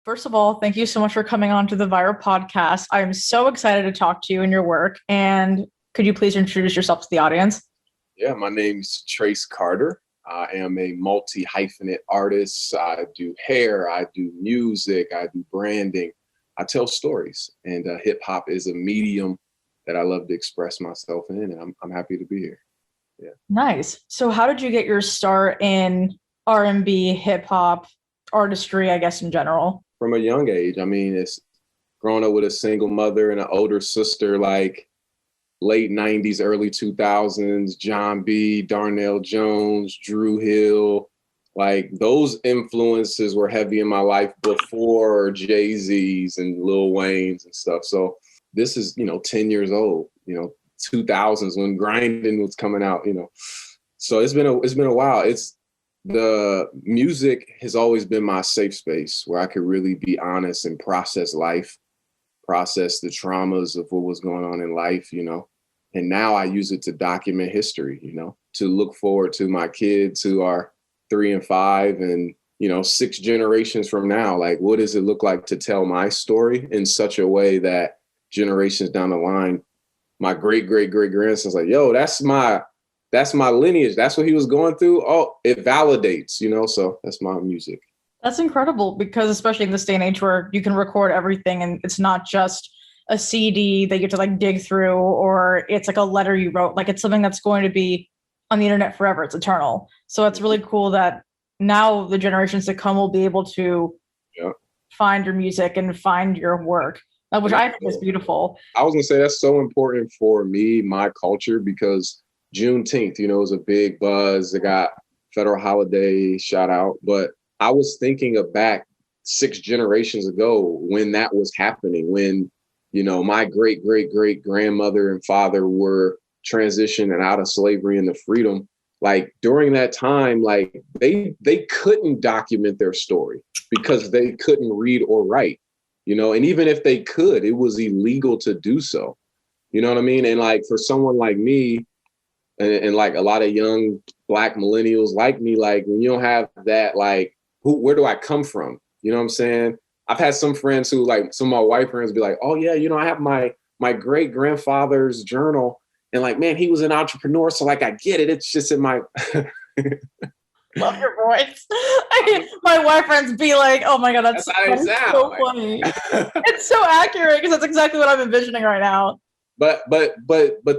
First of all, thank you so much for coming on to the Virra podcast. I am so excited to talk to you and your work. And could you please introduce yourself to the audience? Yeah, my name's Trace Carter. I am a multi-hyphenate artist. I do hair, I do music, I do branding. I tell stories, and hip hop is a medium that I love to express myself in, and I'm happy to be here. Yeah. Nice. So how did you get your start in R&B, hip hop, artistry, I guess, in general? From a young age. I mean, it's growing up with a single mother and an older sister, like late 90s, early 2000s, John B, Darnell Jones, Drew Hill, like those influences were heavy in my life before Jay-Z's and Lil Wayne's and stuff. So this is, 10 years old, 2000s when grinding was coming out, So it's been a while. The music has always been my safe space where I could really be honest and process life, process the traumas of what was going on in life, and now I use it to document history, to look forward to my kids who are 3 and 5 and, 6 generations from now. Like, what does it look like to tell my story in such a way that generations down the line, my great grandson's like, yo, that's my lineage. That's what he was going through. Oh, it validates, so that's my music. That's incredible because especially in this day and age where you can record everything and it's not just a CD that you have to like dig through or it's like a letter you wrote, like it's something that's going to be on the internet forever. It's eternal. So it's really cool that now the generations to come will be able to find your music and find your work, which I think is beautiful. I was gonna say that's so important for me, my culture, because Juneteenth, was a big buzz. It got federal holiday shout out. But I was thinking of back 6 generations ago when that was happening, when, my great grandmother and father were transitioning out of slavery into freedom. Like during that time, like they couldn't document their story because they couldn't read or write, and even if they could, it was illegal to do so. You know what I mean? And like for someone like me, and like a lot of young Black millennials like me, like when you don't have that, like, where do I come from? You know what I'm saying? I've had some friends who, like, some of my white friends be like, oh yeah, I have my great grandfather's journal, and like, man, he was an entrepreneur, so like I get it. It's just in my love your voice. My white friends be like, oh my god, that's so funny. It's so accurate because that's exactly what I'm envisioning right now. But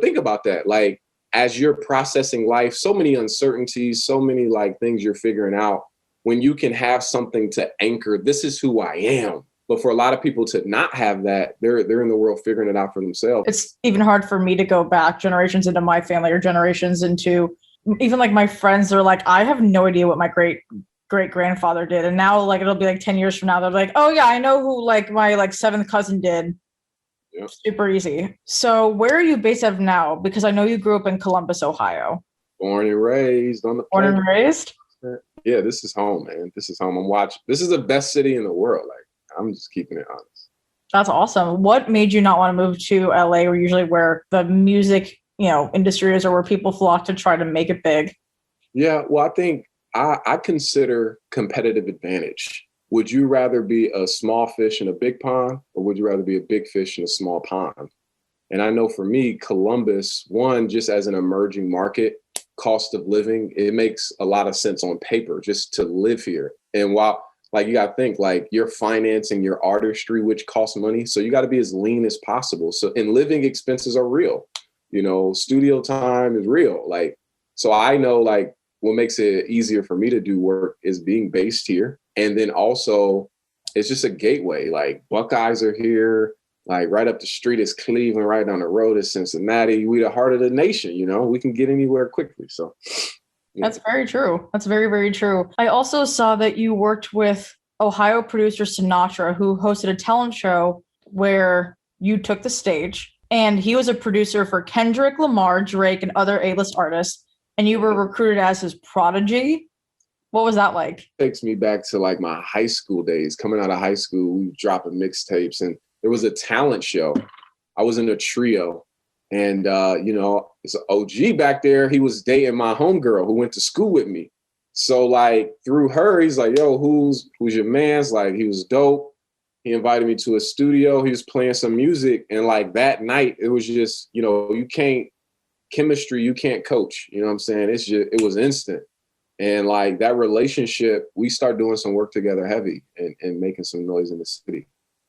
think about that, like, as you're processing life, so many uncertainties, so many like things you're figuring out, when you can have something to anchor, this is who I am. But for a lot of people to not have that, they're in the world figuring it out for themselves. It's even hard for me to go back generations into my family or generations into even like my friends are like, I have no idea what my great grandfather did. And now like it'll be like 10 years from now, they're like, oh yeah, I know who like my like 7th cousin did. Yep. Super easy. So where are you based out of now? Because I know you grew up in Columbus, Ohio. Born and raised on the Born and raised? Yeah, this is home, man. This is home. I'm watching. This is the best city in the world. Like, I'm just keeping it honest. That's awesome. What made you not want to move to LA, or usually where the music, industry is, or where people flock to try to make it big? Yeah, well, I think I consider competitive advantage. Would you rather be a small fish in a big pond, or would you rather be a big fish in a small pond? And I know for me, Columbus, one, just as an emerging market, cost of living, it makes a lot of sense on paper just to live here. And while, like, you got to think, like, you're financing your artistry, which costs money. So you got to be as lean as possible. So, and living expenses are real. Studio time is real. Like, so I know, like, what makes it easier for me to do work is being based here. And then also, it's just a gateway. Like, Buckeyes are here. Like, right up the street is Cleveland. Right down the road is Cincinnati. We the heart of the nation. We can get anywhere quickly. So, yeah. That's very true. That's very, very true. I also saw that you worked with Ohio producer Sinatra, who hosted a talent show where you took the stage. And he was a producer for Kendrick Lamar, Drake, and other A-list artists. And you were recruited as his prodigy. What was that like? It takes me back to like my high school days. Coming out of high school, we dropping mixtapes, and there was a talent show. I was in a trio, and it's an OG back there. He was dating my homegirl who went to school with me. So like through her, he's like, "Yo, who's your man's?" Like, he was dope. He invited me to a studio. He was playing some music. And like that night, it was just, you can't chemistry, you can't coach. You know what I'm saying? It was instant. And like that relationship, we start doing some work together heavy and making some noise in the city.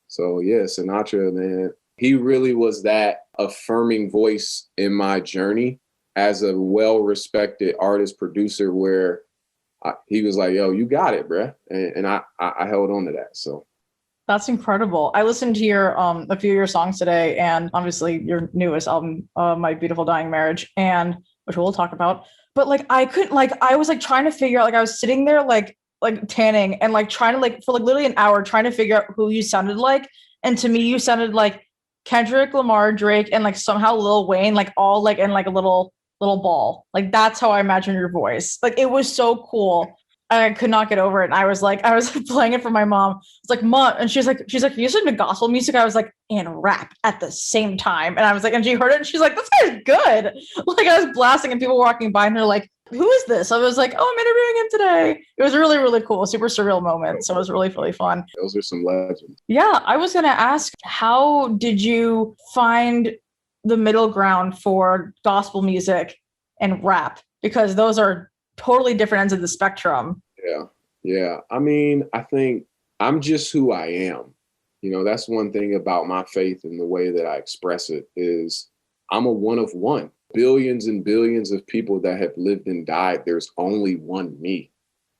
So yeah, Sinatra, man, he really was that affirming voice in my journey as a well-respected artist producer where he was like, yo, you got it, bruh. And I held on to that. So. That's incredible. I listened to your a few of your songs today, and obviously your newest album, My Beautiful Dying Marriage, and which we'll talk about. But like I couldn't I was like trying to figure out, like I was sitting there like tanning and like trying to for like literally an hour trying to figure out who you sounded like. And to me, you sounded like Kendrick Lamar, Drake, and like somehow Lil Wayne, like all like in like a little ball. Like that's how I imagine your voice. Like it was so cool. I could not get over it. And I was playing it for my mom. It's like, Mom, and she's like, you listen to gospel music? I was like, and rap at the same time. And I was like, and she heard it and she's like, this guy's good. Like I was blasting and people walking by and they're like, who is this? I was like, oh, I'm interviewing him today. It was a really, really cool, super surreal moment. So it was really, really fun. Those are some legends. Yeah. I was going to ask, how did you find the middle ground for gospel music and rap? Because those are totally different ends of the spectrum. Yeah. I mean, I think I'm just who I am. That's one thing about my faith and the way that I express it is I'm a one of one. Billions and billions of people that have lived and died, there's only one me.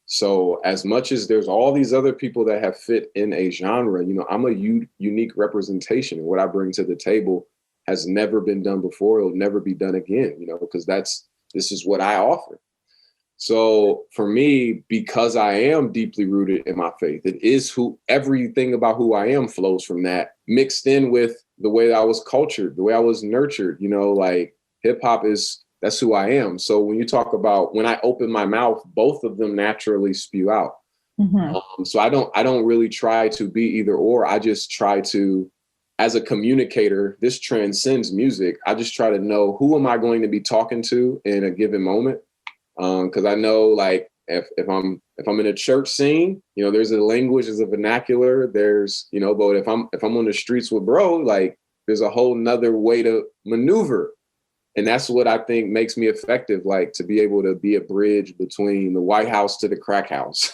So as much as there's all these other people that have fit in a genre, I'm a unique representation. And what I bring to the table has never been done before. It'll never be done again, because this is what I offer. So for me, because I am deeply rooted in my faith, it is everything about who I am flows from that, mixed in with the way that I was cultured, the way I was nurtured, like hip hop that's who I am. So when you talk about when I open my mouth, both of them naturally spew out. Mm-hmm. So I don't really try to be either or. I just try to, as a communicator, this transcends music. I just try to know who am I going to be talking to in a given moment. Because I know, like, if I'm in a church scene, there's a language, there's a vernacular, there's, but if I'm on the streets with bro, like, there's a whole nother way to maneuver. And that's what I think makes me effective, like, to be able to be a bridge between the White House to the crack house.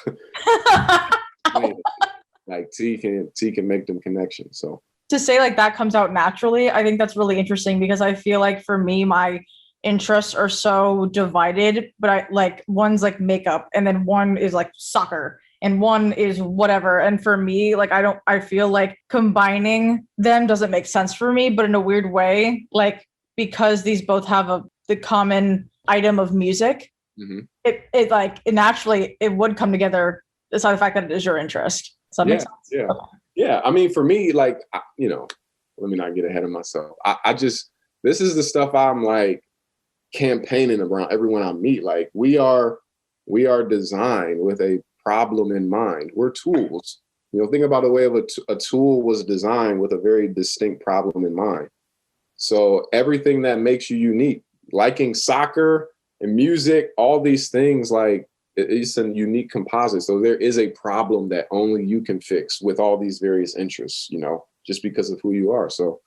Like, T can make them connections. So to say like that comes out naturally, I think that's really interesting because I feel like for me, my interests are so divided, but I like one's like makeup and then one is like soccer and one is whatever. And for me, like I feel like combining them doesn't make sense for me, but in a weird way, like because these both have the common item of music, mm-hmm. it naturally it would come together aside the fact that it is your interest. Does that make sense? Yeah. Okay. Yeah. I mean, for me, like, let me not get ahead of myself. This is the stuff I'm like campaigning around everyone I meet. Like we are designed with a problem in mind. We're tools. Think about the way of a tool was designed with a very distinct problem in mind. So everything that makes you unique, liking soccer and music, all these things, like it's a unique composite. So there is a problem that only you can fix with all these various interests, just because of who you are. So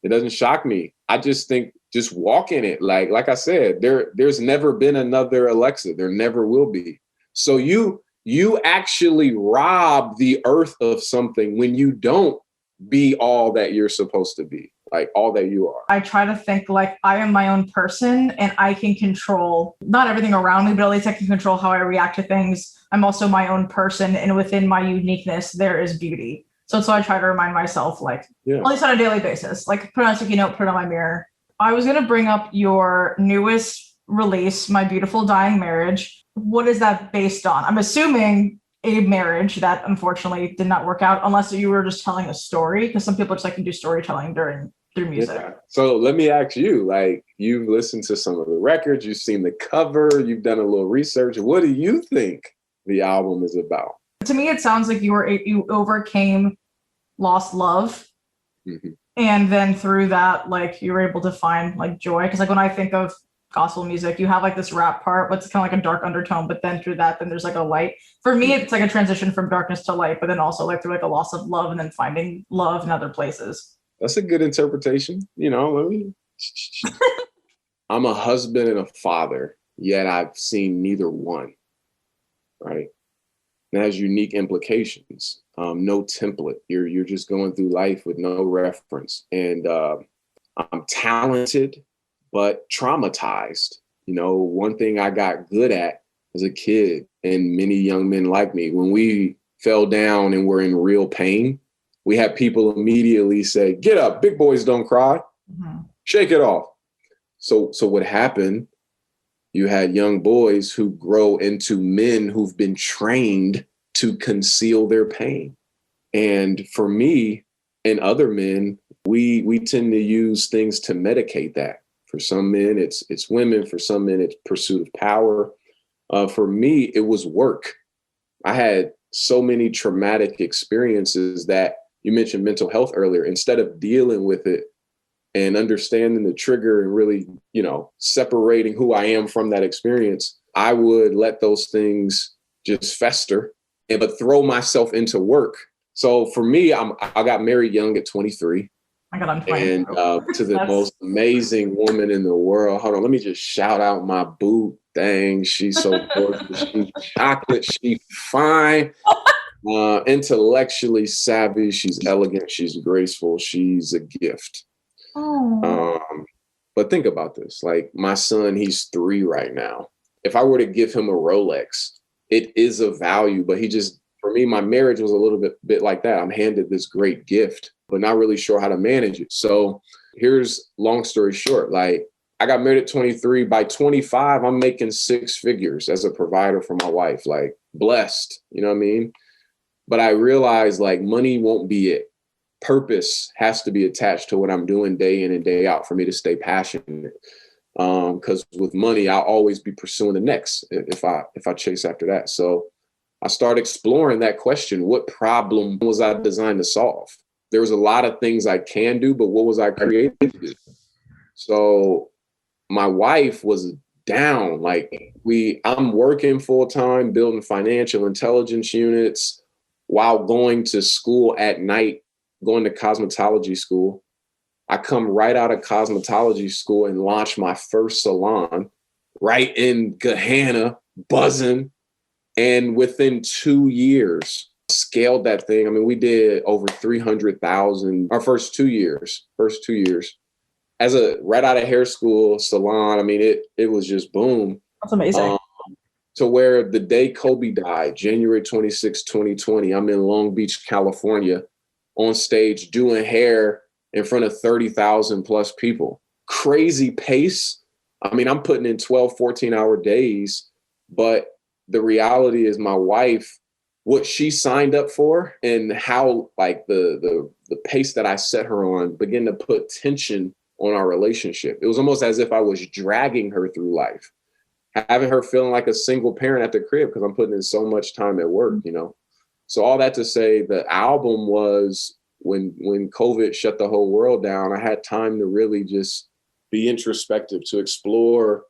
it doesn't shock me. I just think just walk in it. Like I said, there's never been another Alexa. There never will be. So you actually rob the earth of something when you don't be all that you're supposed to be, like all that you are. I try to think like I am my own person and I can control not everything around me, but at least I can control how I react to things. I'm also my own person, and within my uniqueness, there is beauty. So I try to remind myself, like, at least on a daily basis, like put on a sticky note, put it on my mirror. I was going to bring up your newest release, My Beautiful Dying Marriage. What is that based on? I'm assuming a marriage that unfortunately did not work out, unless you were just telling a story, because some people just like to do storytelling through music. Yeah. So let me ask you, like, you've listened to some of the records, you've seen the cover, you've done a little research. What do you think the album is about? To me, it sounds like you overcame lost love. Mm-hmm. And then through that, like, you were able to find like joy. Because like when I think of gospel music. You have like this rap part, what's kind of like a dark undertone, but then through that, then there's like a light. For me, it's like a transition from darkness to light, but then also like through like a loss of love and then finding love in other places. That's a good interpretation. I'm a husband and a father, yet I've seen neither one, right? It has unique implications. No template. You're just going through life with no reference. And I'm talented, but traumatized. One thing I got good at as a kid, and many young men like me, when we fell down and were in real pain, we had people immediately say, "Get up, big boys don't cry, shake it off." So what happened? You had young boys who grow into men who've been trained to conceal their pain. And for me and other men, we tend to use things to medicate that. For some men, it's women. For some men, it's pursuit of power. For me, it was work. I had so many traumatic experiences that you mentioned mental health earlier. Instead of dealing with it and understanding the trigger and really, separating who I am from that experience, I would let those things just fester but throw myself into work. So for me, I got married young at 23. I got on 20. And to the most amazing woman in the world. Hold on, let me just shout out my boo thing. She's so gorgeous. She's chocolate. She's fine. Intellectually savvy. She's elegant. She's graceful. She's a gift. But think about this. Like my son, he's 3 right now. If I were to give him a Rolex, it is of value, but for me, my marriage was a little bit like that. I'm handed this great gift, but not really sure how to manage it. So here's long story short. Like I got married at 23. By 25, I'm making 6 figures as a provider for my wife, like blessed, you know what I mean? But I realized like money won't be it. Purpose has to be attached to what I'm doing day in and day out for me to stay passionate. Because with money, I'll always be pursuing the next if I chase after that. So I started exploring that question. What problem was I designed to solve? There was a lot of things I can do, but what was I created to do? So my wife was down. Like I'm working full time, building financial intelligence units while going to school at night, going to cosmetology school. I come right out of cosmetology school and launch my first salon right in Gahanna, buzzing. And within 2 years, scaled that thing. I mean, we did over 300,000 our first 2 years. As right out of hair school salon. I mean, it was just boom. That's amazing. To where the day Kobe died, January 26, 2020, I'm in Long Beach, California, on stage doing hair in front of 30,000 plus people. Crazy pace. I mean, I'm putting in 12, 14-hour days, but the reality is my wife, what she signed up for and how like the pace that I set her on began to put tension on our relationship. It was almost as if I was dragging her through life, having her feeling like a single parent at the crib because I'm putting in so much time at work, So all that to say, the album was when COVID shut the whole world down, I had time to really just be introspective, to explore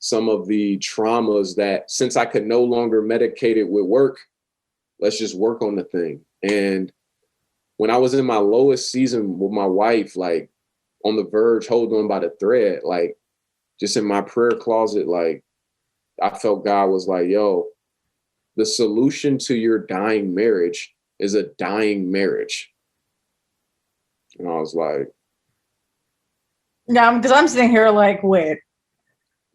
some of the traumas that since I could no longer medicate it with work, let's just work on the thing. And when I was in my lowest season with my wife, like on the verge, holding on by the thread, like just in my prayer closet, like I felt God was like, yo, the solution to your dying marriage is a dying marriage. And I was like, yeah, because I'm sitting here like, wait.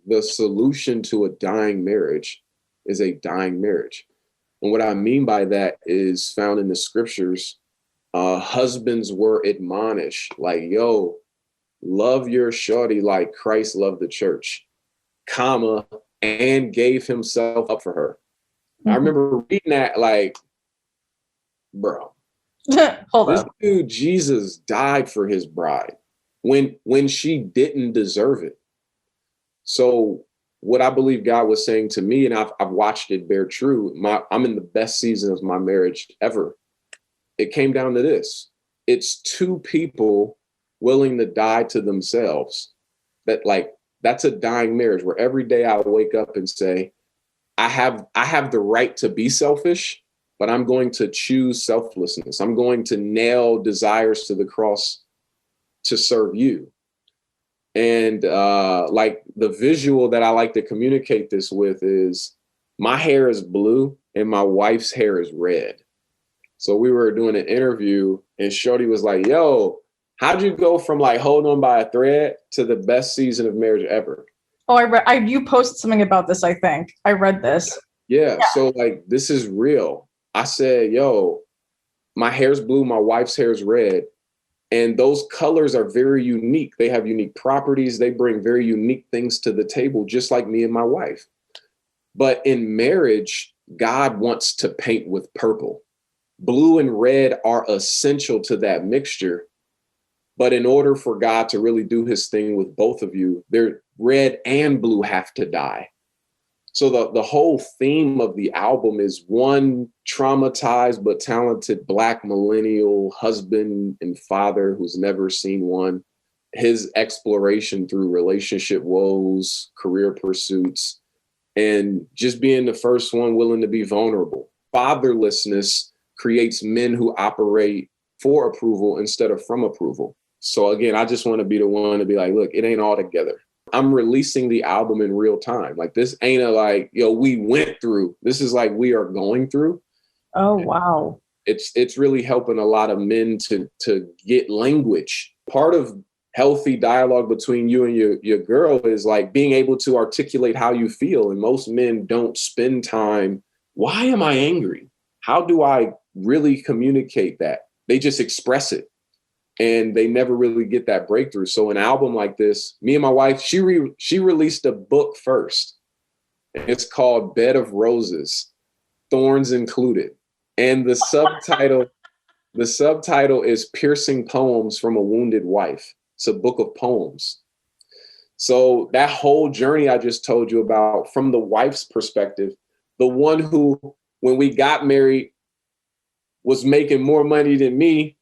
The solution to a dying marriage is a dying marriage. And what I mean by that is found in the scriptures. Husbands were admonished, like, yo, love your shorty like Christ loved the church, comma, and gave himself up for her. Mm-hmm. I remember reading that like, bro, hold this up. dude, Jesus, died for his bride when she didn't deserve it. So what I believe God was saying to me, and I've watched it bear true, I'm in the best season of my marriage ever. It came down to this. It's 2 people willing to die to themselves. That like that's a dying marriage where every day I wake up and say, I have the right to be selfish, but I'm going to choose selflessness. I'm going to nail desires to the cross to serve you. And like the visual that I like to communicate this with is my hair is blue and my wife's hair is red. So we were doing an interview and Shorty was like, yo, how'd you go from like holding on by a thread to the best season of marriage ever? Oh, you posted something about this, I think. I read this. Yeah. So like, this is real. I said, yo, my hair's blue, my wife's hair's red. And those colors are very unique. They have unique properties. They bring very unique things to the table, just like me and my wife. But in marriage, God wants to paint with purple. Blue and red are essential to that mixture. But in order for God to really do his thing with both of you, their red and blue have to die. So the whole theme of the album is one traumatized but talented Black millennial husband and father who's never seen one, his exploration through relationship woes, career pursuits, and just being the first one willing to be vulnerable. Fatherlessness creates men who operate for approval instead of from approval. So again, I just want to be the one to be like, look, it ain't all together. I'm releasing the album in real time. Like this ain't a like, yo, we went through. This is like we are going through. Oh, wow. It's really helping a lot of men to get language. Part of healthy dialogue between you and your girl is like being able to articulate how you feel. And most men don't spend time. Why am I angry? How do I really communicate that? They just express it. And they never really get that breakthrough. So an album like this, me and my wife, she released a book first. And it's called Bed of Roses, Thorns Included. And the subtitle is Piercing Poems from a Wounded Wife. It's a book of poems. So that whole journey I just told you about from the wife's perspective, the one who, when we got married, was making more money than me.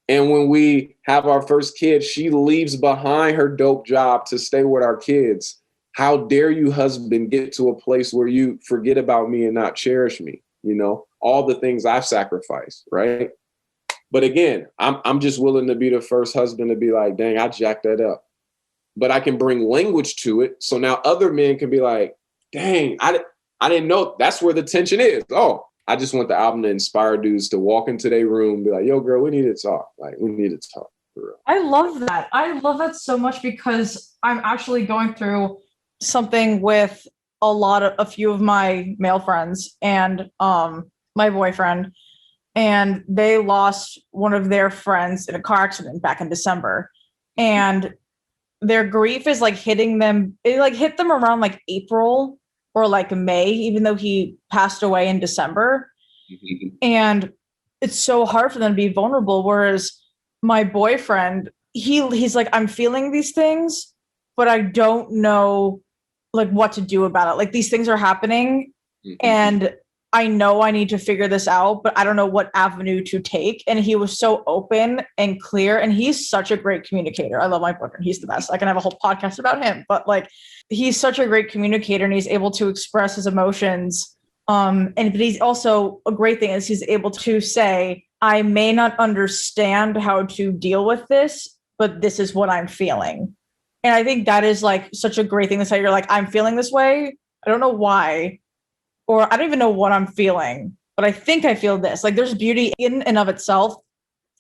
And when we have our first kid, she leaves behind her dope job to stay with our kids. How dare you, husband, get to a place where you forget about me and not cherish me? You know, all the things I've sacrificed, right? But again, I'm just willing to be the first husband to be like, dang, I jacked that up. But I can bring language to it. So now other men can be like, dang, I didn't know that's where the tension is. Oh, I just want the album to inspire dudes to walk into their room and be like, yo, girl, we need to talk. Like, we need to talk for real. I love that. I love that so much because I'm actually going through something with a few of my male friends and my boyfriend, and they lost one of their friends in a car accident back in December. And their grief is like hitting them. It like hit them around like April or like May, even though he passed away in December. Mm-hmm. And it's so hard for them to be vulnerable. Whereas my boyfriend, he's like, I'm feeling these things, but I don't know like what to do about it. Like these things are happening and I know I need to figure this out, but I don't know what avenue to take. And he was so open and clear. And he's such a great communicator. I love my boyfriend. He's the best. I can have a whole podcast about him, but like, he's such a great communicator and he's able to express his emotions. But he's also a great thing is he's able to say, I may not understand how to deal with this, but this is what I'm feeling. And I think that is like such a great thing to say. You're like, I'm feeling this way. I don't know why, or I don't even know what I'm feeling, but I think I feel this. Like there's beauty in and of itself,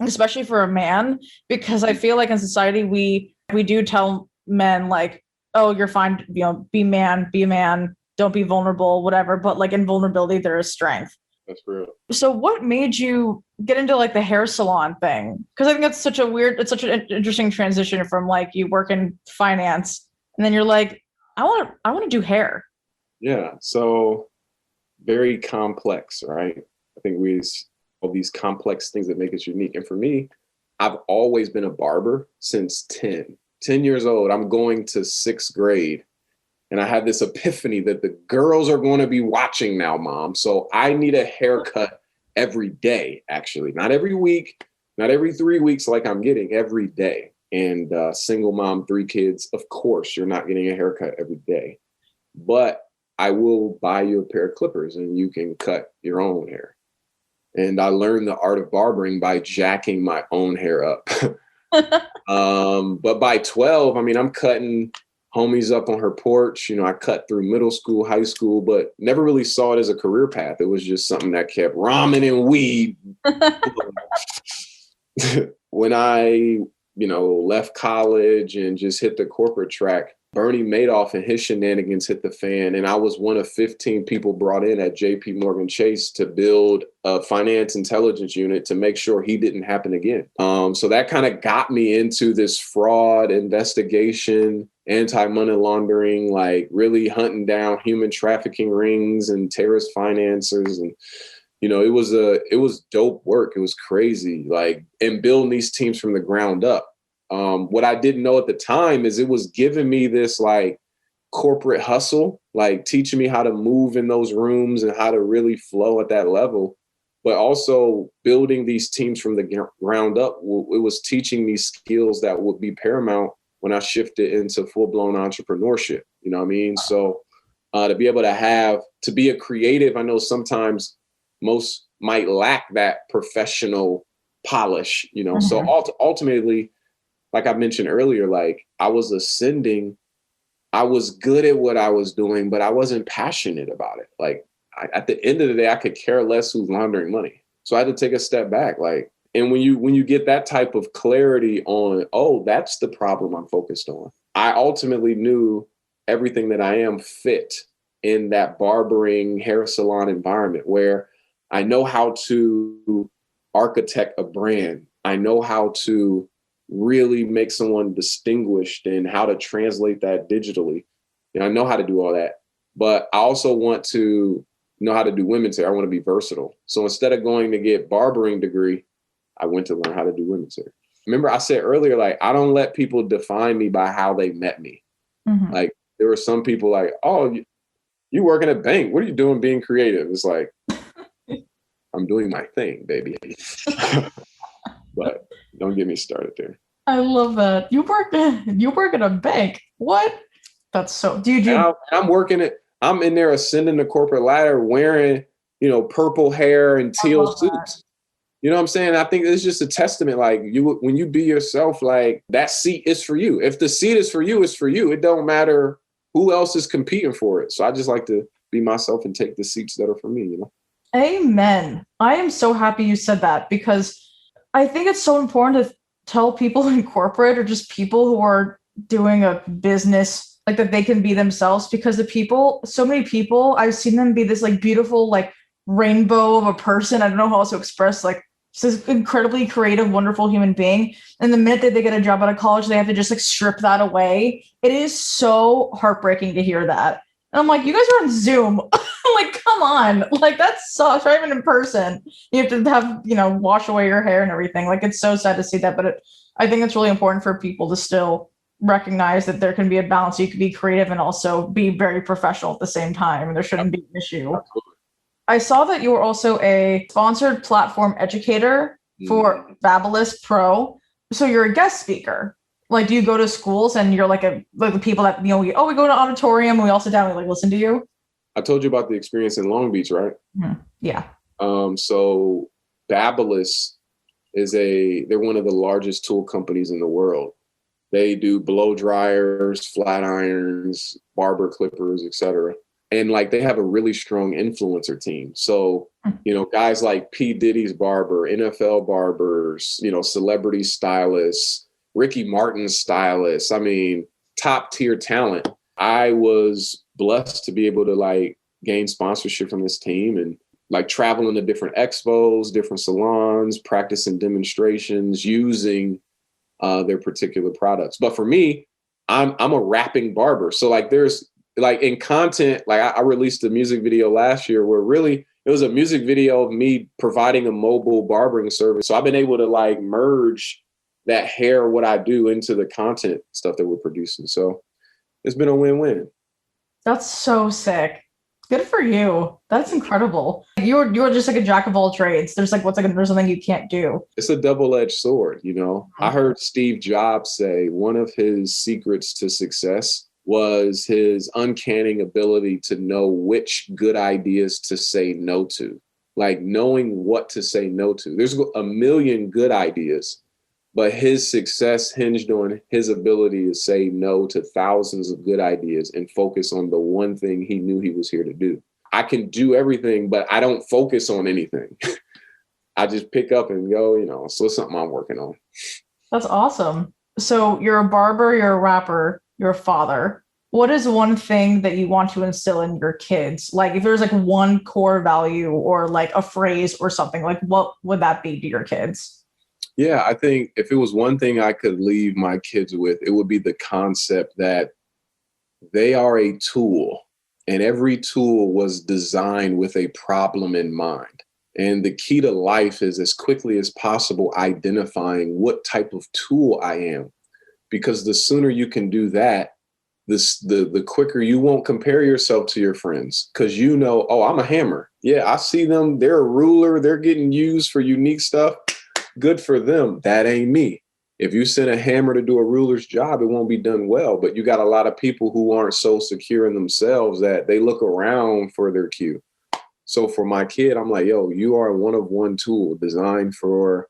especially for a man, because I feel like in society, we do tell men like, oh, you're fine, you know, be a man, don't be vulnerable, whatever. But like in vulnerability, there is strength. That's real. So what made you get into like the hair salon thing? Because I think that's such an interesting transition from like you work in finance and then you're like, I want to do hair. Yeah. So very complex, right? I think all these complex things that make us unique. And for me, I've always been a barber since 10 years old. I'm going to 6th grade. And I had this epiphany that the girls are going to be watching now, Mom. So I need a haircut every day, actually. Not every week, not every 3 weeks like I'm getting, every day. and single mom, 3 kids. Of course, you're not getting a haircut every day, but I will buy you a pair of clippers and you can cut your own hair. And I learned the art of barbering by jacking my own hair up. But by 12, I mean, I'm cutting homies up on her porch. You know, I cut through middle school, high school, but never really saw it as a career path. It was just something that kept ramen and weed. When I, left college and just hit the corporate track, Bernie Madoff and his shenanigans hit the fan. And I was one of 15 people brought in at JP Morgan Chase to build a finance intelligence unit to make sure he didn't happen again. So that kind of got me into this fraud investigation, anti-money laundering, like really hunting down human trafficking rings and terrorist financiers. And, it was dope work. It was crazy, and building these teams from the ground up. What I didn't know at the time is it was giving me this corporate hustle, teaching me how to move in those rooms and how to really flow at that level. But also building these teams from the ground up, it was teaching me skills that would be paramount when I shifted into full-blown entrepreneurship. You know what I mean? So to be able to be a creative, I know sometimes most might lack that professional polish, Mm-hmm. So ultimately, like I mentioned earlier, I was ascending. I was good at what I was doing, but I wasn't passionate about it. At the end of the day, I could care less who's laundering money. So I had to take a step back. And when you get that type of clarity on, oh, that's the problem I'm focused on. I ultimately knew everything that I am fit in that barbering hair salon environment where I know how to architect a brand. I know how to really make someone distinguished and how to translate that digitally. And I know how to do all that, but I also want to know how to do women's hair. I want to be versatile. So instead of going to get barbering degree, I went to learn how to do women's hair. Remember I said earlier, I don't let people define me by how they met me. Mm-hmm. There were some people oh, you work in a bank. What are you doing being creative? It's I'm doing my thing, baby. But don't get me started there. I love that. You work in a bank. What? That's so. I'm working it. I'm in there ascending the corporate ladder, wearing purple hair and teal suits. That. You know what I'm saying? I think it's just a testament. When you be yourself, that seat is for you. If the seat is for you, it's for you. It don't matter who else is competing for it. So I just like to be myself and take the seats that are for me. Amen. I am so happy you said that because I think it's so important to tell people in corporate or just people who are doing a business that they can be themselves, because so many people, I've seen them be this beautiful, rainbow of a person. I don't know how else to express this incredibly creative, wonderful human being. And the minute that they get a job out of college, they have to just strip that away. It is so heartbreaking to hear that. And I'm you guys are on Zoom. Come on. That sucks. Not even in person. You have to have, wash away your hair and everything. It's so sad to see that. But I think it's really important for people to still recognize that there can be a balance. You can be creative and also be very professional at the same time. And there shouldn't be an issue. Absolutely. I saw that you were also a sponsored platform educator for Fabulous Pro. So you're a guest speaker. Do you go to schools and you're the people that, we go to an auditorium and we all sit down and we listen to you? I told you about the experience in Long Beach, right? Mm-hmm. Yeah. So Fabulous they're one of the largest tool companies in the world. They do blow dryers, flat irons, barber clippers, etc. And they have a really strong influencer team. So, guys like P. Diddy's barber, NFL barbers, celebrity stylists, Ricky Martin's stylists. I mean, top tier talent. I was blessed to be able to gain sponsorship from this team and traveling to different expos, different salons, practicing demonstrations, using their particular products. But for me, I'm a rapping barber. So there's in content, I released a music video last year where really it was a music video of me providing a mobile barbering service. So I've been able to merge that hair, what I do, into the content stuff that we're producing. So it's been a win-win. That's so sick. Good for you. That's incredible. You're just like a jack of all trades. There's like there's something you can't do. It's a double-edged sword, you know. I Mhm. heard Steve Jobs say one of his secrets to success was his uncanny ability to know which good ideas to say no to. Like knowing what to say no to. There's a million good ideas, but his success hinged on his ability to say no to thousands of good ideas and focus on the one thing he knew he was here to do. I can do everything, but I don't focus on anything. I just pick up and go, you know, so it's something I'm working on. That's awesome. So you're a barber, you're a rapper, you're a father. What is one thing that you want to instill in your kids? Like if there's like one core value or like a phrase or something, like what would that be to your kids? Yeah, I think if it was one thing I could leave my kids with, it would be the concept that they are a tool and every tool was designed with a problem in mind. And the key to life is as quickly as possible identifying what type of tool I am. Because the sooner you can do that, the quicker you won't compare yourself to your friends. Because you know, oh, I'm a hammer. Yeah, I see them. They're a ruler. They're getting used for unique stuff. Good for them. That ain't me. If you send a hammer to do a ruler's job, it won't be done well. But you got a lot of people who aren't so secure in themselves that they look around for their cue. So for my kid, I'm like, yo, you are a one of one tool designed for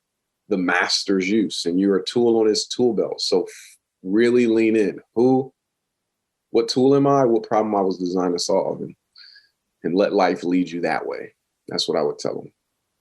the master's use, and you're a tool on his tool belt. So really lean in. What tool am I? What problem I was designed to solve? And let life lead you that way. That's what I would tell them.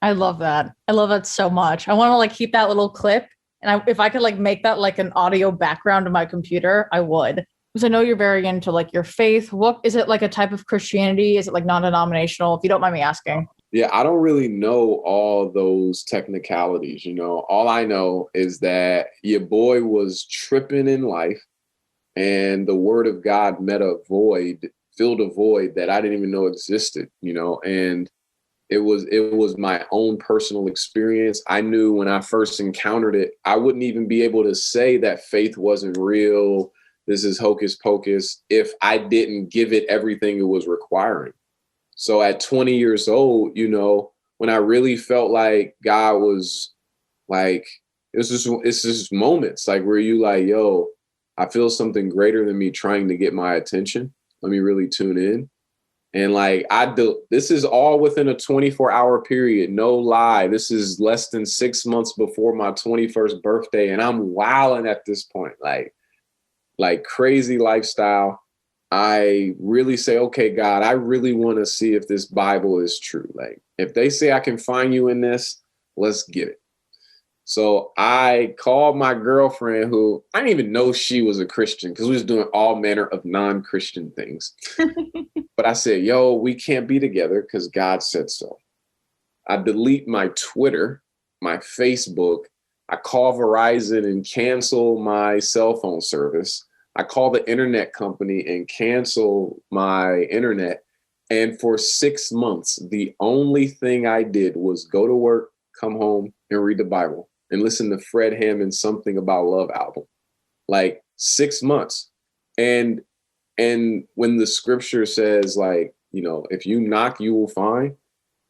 I love that. I love that so much. I want to like keep that little clip. And if I could like make that like an audio background to my computer, I would. Because I know you're very into like your faith. What is it, like a type of Christianity? Is it like non-denominational? If you don't mind me asking. Yeah, I don't really know all those technicalities. You know, all I know is that your boy was tripping in life and the word of God filled a void that I didn't even know existed, you know, and it was my own personal experience. I knew when I first encountered it, I wouldn't even be able to say that faith wasn't real. This is hocus pocus if I didn't give it everything it was requiring. So at 20 years old, you know, when I really felt like God was like, it's just moments like where you like, yo, I feel something greater than me trying to get my attention. Let me really tune in. And like this is all within a 24-hour period. No lie. This is less than 6 months before my 21st birthday. And I'm wilding at this point. Like crazy lifestyle. I really say, okay, God, I really want to see if this Bible is true. Like if they say I can find you in this, let's get it. So I called my girlfriend, who I didn't even know she was a Christian because we was doing all manner of non-Christian things. But I said, yo, we can't be together because God said so. I delete my Twitter, my Facebook. I call Verizon and cancel my cell phone service. I call the internet company and cancel my internet. And for 6 months, the only thing I did was go to work, come home, and read the Bible and listen to Fred Hammond's Something About Love album. Like 6 months. And when the scripture says, like, you know, if you knock, you will find.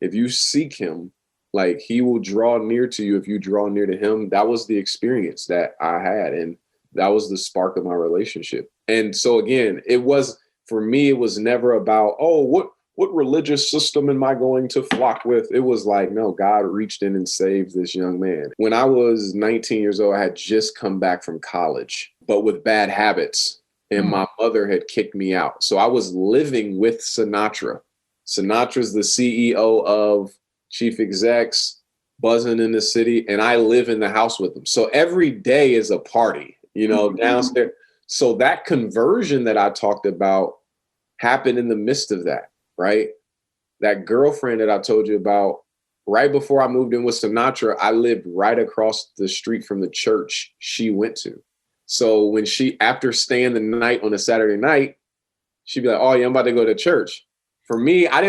If you seek him, like he will draw near to you if you draw near to him. That was the experience that I had. And that was the spark of my relationship. And so again, for me, it was never about, oh, what religious system am I going to flock with? It was like, no, God reached in and saved this young man. When I was 19 years old, I had just come back from college, but with bad habits. And my mother had kicked me out. So I was living with Sinatra. Sinatra's the CEO of Chief Execs, buzzing in the city, and I live in the house with him. So every day is a party, you know, downstairs. So that conversion that I talked about happened in the midst of that, right? That girlfriend that I told you about, right before I moved in with Sinatra, I lived right across the street from the church she went to. So when after staying the night on a Saturday night, she'd be like, oh, yeah, I'm about to go to church. For me, I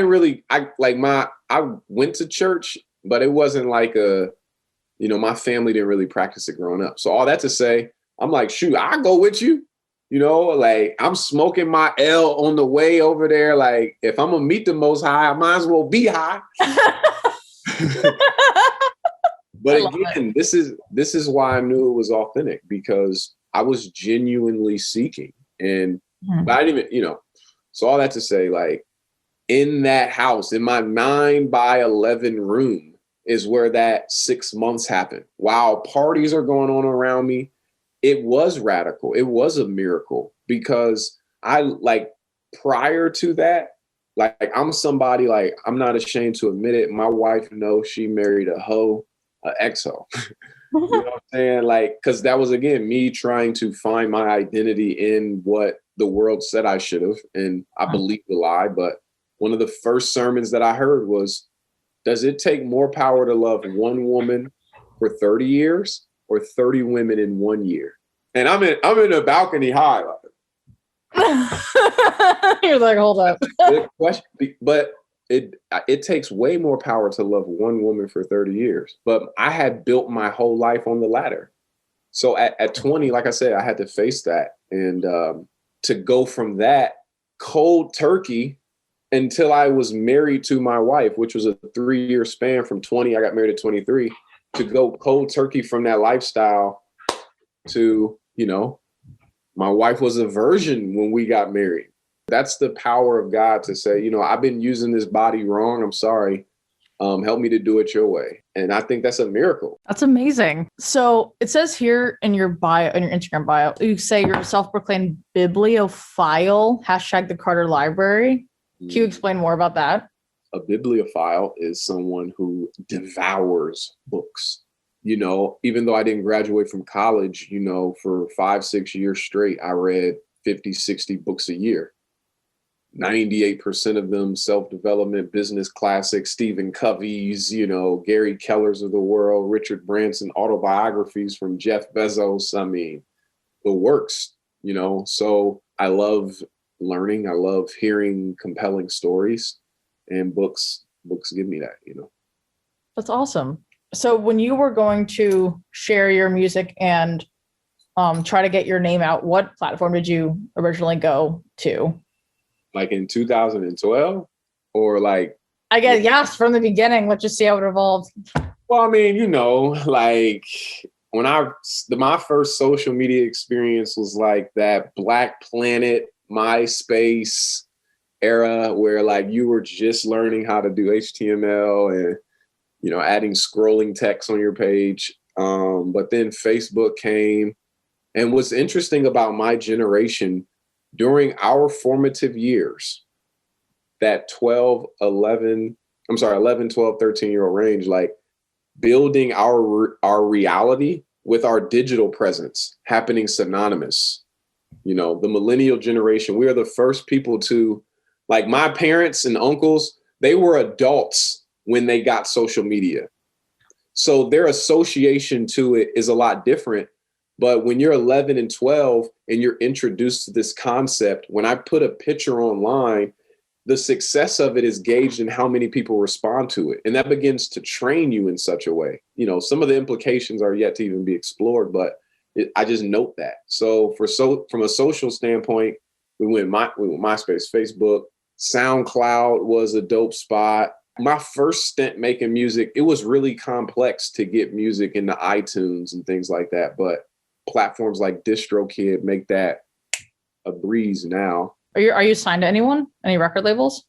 went to church, but it wasn't like my family didn't really practice it growing up. So all that to say, I'm like, shoot, I'll go with you. You know, like I'm smoking my L on the way over there. Like if I'm gonna meet the Most High, I might as well be high. But again, this is why I knew it was authentic, because I was genuinely seeking. And but I didn't even, so all that to say, like in that house, in my 9x11 room is where that 6 months happened. While parties are going on around me, it was radical. It was a miracle, because I like prior to that, like I'm somebody, like I'm not ashamed to admit it. My wife knows she married a hoe, an ex-hoe. You know what I'm saying? Like, because that was, again, me trying to find my identity in what the world said I should have. And I believed the lie. But one of the first sermons that I heard was, does it take more power to love one woman for 30 years or 30 women in 1 year? And I'm in a balcony high. You're like, hold up. Good question. But it takes way more power to love one woman for 30 years. But I had built my whole life on the ladder. So at 20, like I said, I had to face that. And to go from that cold turkey until I was married to my wife, which was a 3-year span from 20, I got married at 23, to go cold turkey from that lifestyle to, my wife was a virgin when we got married. That's the power of God to say, I've been using this body wrong. I'm sorry. Help me to do it your way. And I think that's a miracle. That's amazing. So it says here in your bio, in your Instagram bio, you say you're a self-proclaimed bibliophile, # the Carter Library. Can you explain more about that? A bibliophile is someone who devours books. Even though I didn't graduate from college, for 5-6 years straight, I read 50, 60 books a year. 98% of them self-development, business classics, Stephen Covey's, Gary Keller's of the world, Richard Branson, autobiographies from Jeff Bezos. I mean, the works, So I love learning. I love hearing compelling stories, and books give me that, That's awesome. So when you were going to share your music and try to get your name out, what platform did you originally go to? Like in 2012, or like, I guess, yes, from the beginning. Let's just see how it evolved. Well, I mean, like when my first social media experience was like that Black Planet MySpace era, where like you were just learning how to do HTML and, adding scrolling text on your page. But then Facebook came. And what's interesting about my generation, during our formative years, that 11, 12, 13-year-old range, like building our reality with our digital presence happening synonymous. The millennial generation, we are the first people to, like my parents and uncles, they were adults when they got social media. So their association to it is a lot different. But when you're 11 and 12 and you're introduced to this concept, when I put a picture online, the success of it is gauged in how many people respond to it. And that begins to train you in such a way. Some of the implications are yet to even be explored, but I just note that. So from a social standpoint, we went MySpace, Facebook, SoundCloud was a dope spot. My first stint making music, it was really complex to get music into iTunes and things like that. But platforms like DistroKid make that a breeze now. Are you signed to anyone? Any record labels?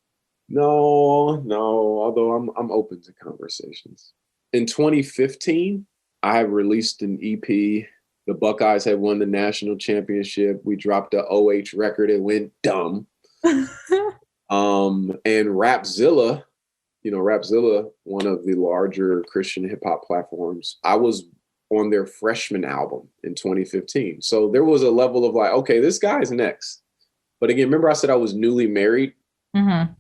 No. Although I'm open to conversations. In 2015, I released an EP. The Buckeyes had won the national championship. We dropped a OH record. It went dumb. And Rapzilla, Rapzilla, one of the larger Christian hip hop platforms, I was on their freshman album in 2015. So there was a level of like, okay, this guy's next. But again, remember I said I was newly married? Mm-hmm.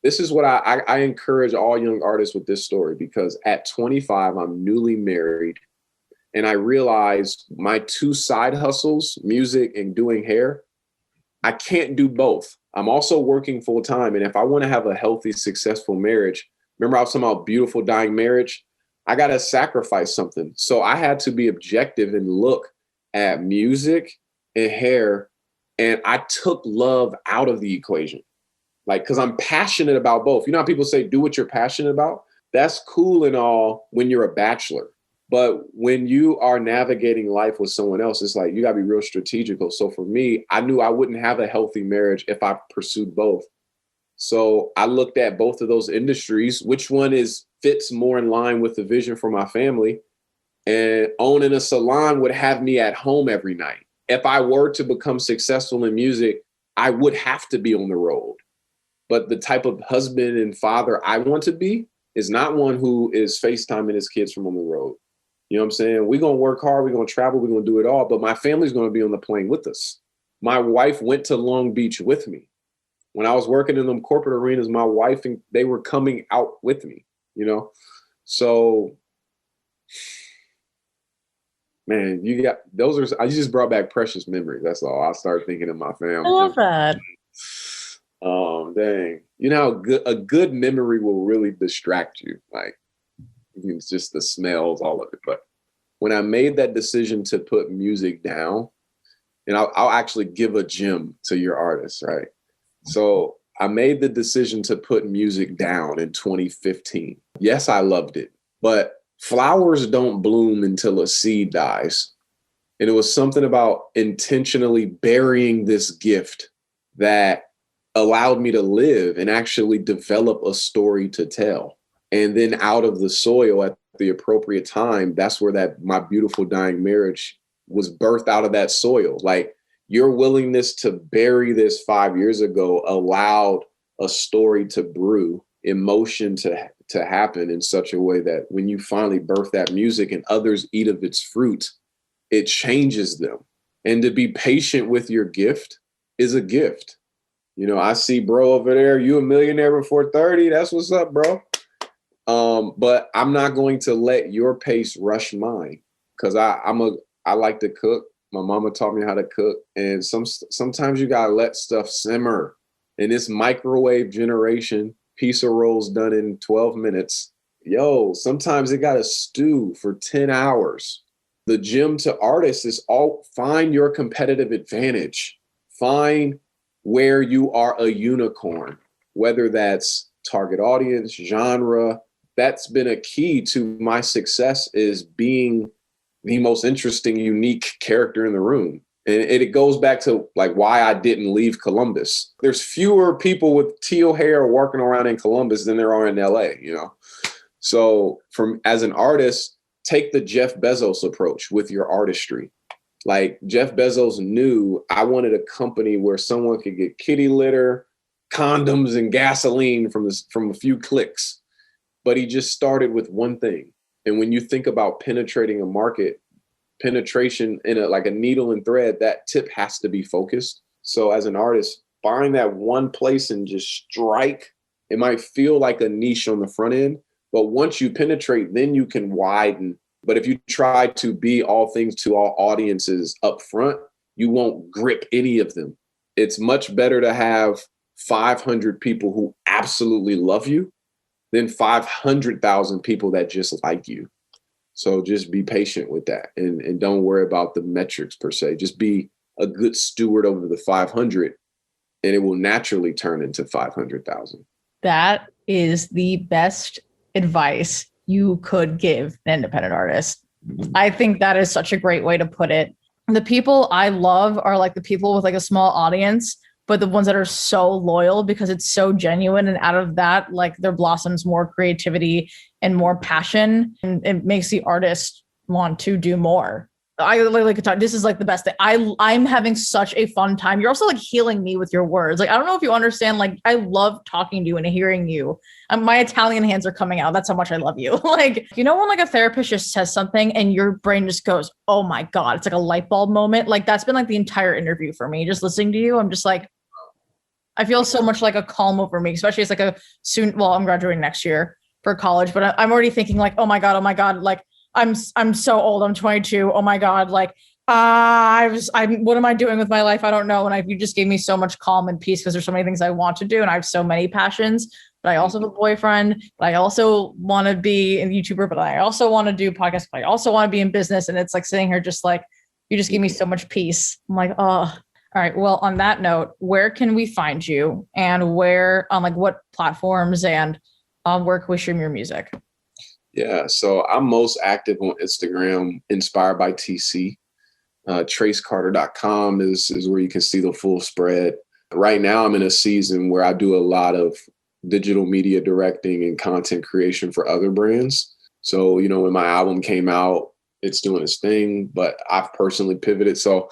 This is what I encourage all young artists with this story, because at 25, I'm newly married. And I realized my 2 side hustles, music and doing hair, I can't do both. I'm also working full time. And if I want to have a healthy, successful marriage, remember I was talking about beautiful dying marriage? I got to sacrifice something. So I had to be objective and look at music and hair. And I took love out of the equation. Like, because I'm passionate about both. You know how people say, do what you're passionate about? That's cool and all when you're a bachelor. But when you are navigating life with someone else, it's like, you got to be real strategical. So for me, I knew I wouldn't have a healthy marriage if I pursued both. So I looked at both of those industries, which one fits more in line with the vision for my family. And owning a salon would have me at home every night. If I were to become successful in music, I would have to be on the road. But the type of husband and father I want to be is not one who is FaceTiming his kids from on the road. You know what I'm saying? We're going to work hard. We're going to travel. We're going to do it all. But my family's going to be on the plane with us. My wife went to Long Beach with me. When I was working in them corporate arenas, my wife and they were coming out with me, you know? So, man, you just brought back precious memories. That's all. I started thinking of my family. I love that. Dang. You know how a good memory will really distract you. Like, it's just the smells, all of it. But when I made that decision to put music down, and I'll actually give a gem to your artists, right? So I made the decision to put music down in 2015. Yes, I loved it, but flowers don't bloom until a seed dies. And it was something about intentionally burying this gift that allowed me to live and actually develop a story to tell. And then out of the soil at the appropriate time, that's where my beautiful dying marriage was birthed out of that soil. Like, your willingness to bury this 5 years ago allowed a story to brew, emotion to happen in such a way that when you finally birth that music and others eat of its fruit, it changes them. And to be patient with your gift is a gift. You know, I see bro over there, you a millionaire before 30. That's what's up, bro. But I'm not going to let your pace rush mine, because I like to cook. My mama taught me how to cook. And sometimes you gotta let stuff simmer. In this microwave generation, pizza rolls done in 12 minutes. Sometimes it gotta stew for 10 hours. The gem to artists is find your competitive advantage. Find where you are a unicorn, whether that's target audience, genre. That's been a key to my success, is being the most interesting, unique character in the room. And it goes back to like why I didn't leave Columbus. There's fewer people with teal hair walking around in Columbus than there are in LA, you know? So as an artist, take the Jeff Bezos approach with your artistry. Like, Jeff Bezos knew I wanted a company where someone could get kitty litter, condoms, and gasoline from a few clicks. But he just started with one thing. And when you think about penetrating a market, penetration in like a needle and thread, that tip has to be focused. So as an artist, find that one place and just strike. It might feel like a niche on the front end, but once you penetrate, then you can widen. But if you try to be all things to all audiences up front, you won't grip any of them. It's much better to have 500 people who absolutely love you than 500,000 people that just like you. So just be patient with that, and don't worry about the metrics per se. Just be a good steward over the 500, and it will naturally turn into 500,000. That is the best advice you could give an independent artist. I think that is such a great way to put it. The people I love are like the people with like a small audience, but the ones that are so loyal because it's so genuine. And out of that, like, there blossoms more creativity and more passion, and it makes the artist want to do more. I like to talk. This is like the best thing. I'm having such a fun time. You're also like healing me with your words. Like, I don't know if you understand, like, I love talking to you and hearing you. My Italian hands are coming out. That's how much I love you. Like, you know, when like a therapist just says something and your brain just goes, oh my God, it's like a light bulb moment. Like, that's been like the entire interview for me. Just listening to you, I'm just like, I feel so much like a calm over me, especially it's like I'm graduating next year for college, but I'm already thinking like, oh my God, like, I'm so old. I'm 22. Oh my God. Like, what am I doing with my life? I don't know. And you just gave me so much calm and peace, because there's so many things I want to do. And I have so many passions, but I also have a boyfriend, but I also want to be a YouTuber, but I also want to do podcasts, but I also want to be in business. And it's like sitting here just like, You just give me so much peace. I'm like, oh. All right. Well, on that note, where can we find you, and where on like what platforms, and where can we stream your music? Yeah, so I'm most active on Instagram, inspired by TC. Tracecarter.com is where you can see the full spread. Right now, I'm in a season where I do a lot of digital media directing and content creation for other brands. So, when my album came out, it's doing its thing, but I've personally pivoted. So,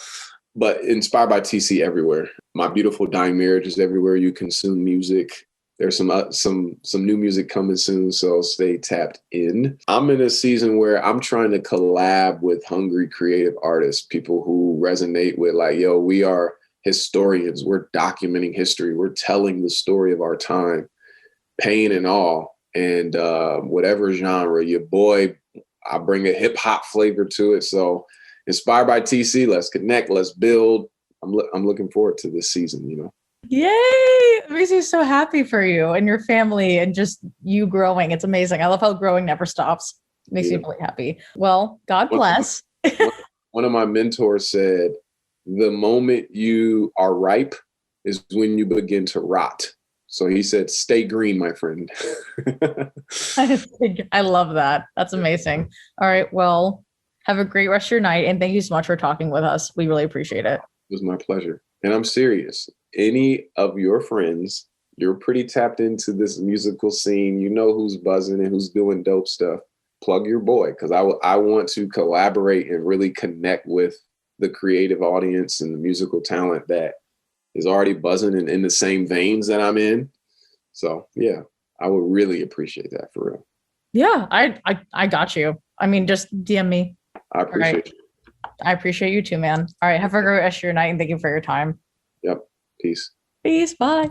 but inspired by TC everywhere. My Beautiful Dying Marriage is everywhere you consume music. There's some new music coming soon, so stay tapped in. I'm in a season where I'm trying to collab with hungry creative artists, people who resonate with like, yo, we are historians. We're documenting history. We're telling the story of our time, pain and all. And whatever genre, your boy, I bring a hip hop flavor to it. So inspired by TC, let's connect, let's build. I'm looking forward to this season, Yay! It makes me so happy for you and your family and just you growing. It's amazing. I love how growing never stops. It makes me really happy. Well, God bless. One of my mentors said, the moment you are ripe is when you begin to rot. So he said, stay green, my friend. I love that. That's amazing. All right. Well, have a great rest of your night. And thank you so much for talking with us. We really appreciate it. It was my pleasure. And I'm serious. Any of your friends, you're pretty tapped into this musical scene. You know who's buzzing and who's doing dope stuff. Plug your boy, because I want to collaborate and really connect with the creative audience and the musical talent that is already buzzing and in the same veins that I'm in. So yeah, I would really appreciate that for real. Yeah, I got you. I mean, just DM me. I appreciate you. I appreciate you too, man. All right. Have a great rest of your night and thank you for your time. Yep. Peace. Peace. Bye.